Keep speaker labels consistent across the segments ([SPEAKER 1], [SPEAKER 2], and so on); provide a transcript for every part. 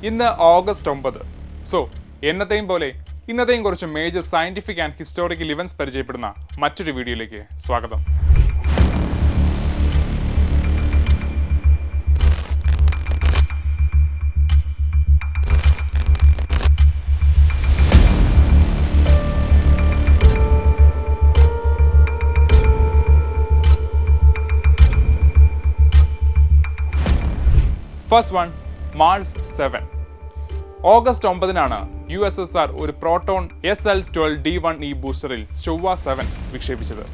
[SPEAKER 1] ഇന്ന് August 9. So എന്നത്തെയും പോലെ ഇന്നത്തെയും കുറച്ച് major scientific and historical events പരിചയപ്പെടുന്ന മറ്റൊരു വീഡിയോയിലേക്ക് സ്വാഗതം. First one, Mars 7. August 9 USSR ഒരു പ്രോട്ടോൺ SL-12D1E ബൂസ്റ്ററിൽ ചൊവ്വ 7 വിക്ഷേപിച്ചത്.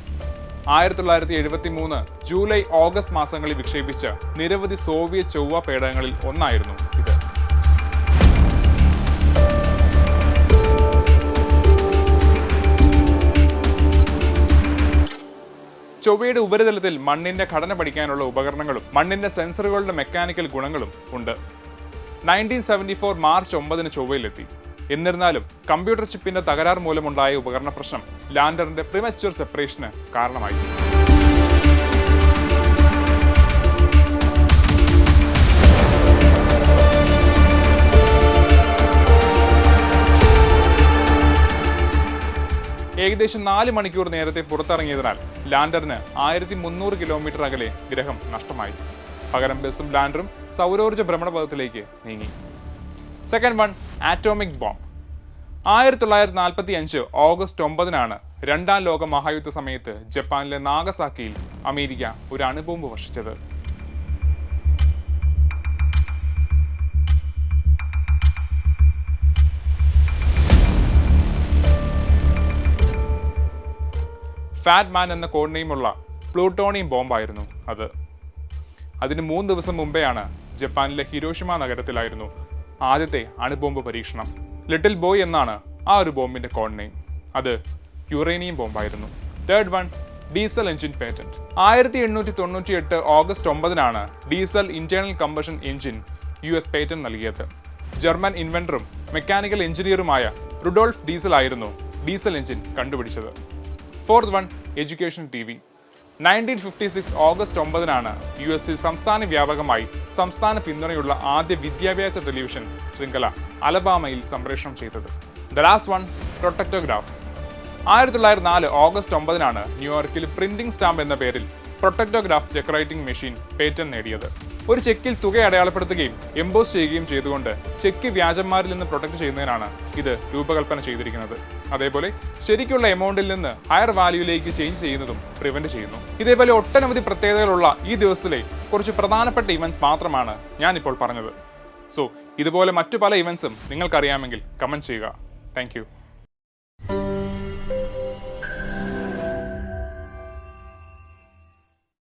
[SPEAKER 1] 1973 ജൂലൈ ഓഗസ്റ്റ് മാസങ്ങളിൽ വിക്ഷേപിച്ച നിരവധി സോവിയറ്റ് ചൊവ്വ പേടകങ്ങളിൽ ഒന്നായിരുന്നു ഇത്. ചൊവ്വയുടെ ഉപരിതലത്തിൽ മണ്ണിന്റെ ഘടന പഠിക്കാനുള്ള ഉപകരണങ്ങളും മണ്ണിന്റെ സെൻസറുകളുടെ മെക്കാനിക്കൽ ഗുണങ്ങളും ഉണ്ട്. 1974 മാർച്ച് 9 ചൊവ്വയിലെത്തി. എന്നിരുന്നാലും കമ്പ്യൂട്ടർ ചിപ്പിന്റെ തകരാർ മൂലമുണ്ടായ ഉപകരണ പ്രശ്നം ലാൻഡറിന്റെ പ്രിമച്വർ സെപ്പറേഷന് കാരണമായി. ഏകദേശം 4 മണിക്കൂർ നേരത്തെ പുറത്തിറങ്ങിയതിനാൽ ലാൻഡറിന് 1300 കിലോമീറ്റർ അകലെ ഗ്രഹം നഷ്ടമായി. പകരം ബസും ലാൻഡറും സൗരോർജ്ജ ഭ്രമണപഥത്തിലേക്ക് നീങ്ങി. Second one, atomic bomb. 1945 August 9 രണ്ടാം ലോക മഹായുദ്ധ സമയത്ത് ജപ്പാനിലെ നാഗസാക്കിയിൽ അമേരിക്ക ഒരു അണുബോംബ് വർഷിച്ചത്. ഫാറ്റ് മാൻ എന്ന കോഡ് നെയിമുള്ള പ്ലൂട്ടോണിയം ബോംബായിരുന്നു അത്. അതിന് 3 ദിവസം മുമ്പെയാണ് ജപ്പാനിലെ ഹിരോഷിമ നഗരത്തിലായിരുന്നു ആദ്യത്തെ അണുബോംബ് പരീക്ഷണം. ലിറ്റിൽ ബോയ് എന്നാണ് ആ ഒരു ബോംബിന്റെ കോഡ് നെയിം. അത് യുറേനിയം ബോംബായിരുന്നു. Third one, diesel engine patent. 1898 August 9 diesel internal combustion engine US patent നൽകിയത്. ജർമ്മൻ ഇൻവെന്ററും മെക്കാനിക്കൽ എഞ്ചിനീയറുമായ റുഡോൾഫ് ഡീസൽ ആയിരുന്നു ഡീസൽ എഞ്ചിൻ കണ്ടുപിടിച്ചത്. Fourth one, education TV. 1956 August 9 US സംസ്ഥാന വ്യാപകമായി സംസ്ഥാന പിന്തുണയുള്ള ആദ്യ വിദ്യാഭ്യാസ ടെലിവിഷൻ ശൃംഖല അലബാമയിൽ സംപ്രേഷണം ചെയ്തത്. The last one, protectograph. 1904 August 9 ന്യൂയോർക്കിൽ പ്രിന്റിംഗ് സ്റ്റാമ്പ് എന്ന പേരിൽ protectograph check writing machine patent നേടിയത്. ഒരു ചെക്കിൽ തുക അടയാളപ്പെടുത്തുകയും എംബോസ് ചെയ്യുകയും ചെയ്തുകൊണ്ട് ചെക്ക് വ്യാജന്മാരിൽ നിന്ന് പ്രൊട്ടക്ട് ചെയ്യുന്നതിനാണ് ഇത് രൂപകൽപ്പന ചെയ്തിരിക്കുന്നത്. അതേപോലെ ശരിക്കുള്ള എമൗണ്ടിൽ നിന്ന് ഹയർ വാല്യൂയിലേക്ക് ചേഞ്ച് ചെയ്യുന്നതും പ്രിവെന്റ് ചെയ്യുന്നു. ഇതേപോലെ ഒട്ടനവധി പ്രത്യേകതകളുള്ള ഈ ദിവസത്തിലെ കുറച്ച് പ്രധാനപ്പെട്ട ഇവന്റ്സ് മാത്രമാണ് ഞാനിപ്പോൾ പറഞ്ഞത്. സോ ഇതുപോലെ മറ്റു പല ഇവന്റ്സും നിങ്ങൾക്കറിയാമെങ്കിൽ കമന്റ് ചെയ്യുക. Thank you.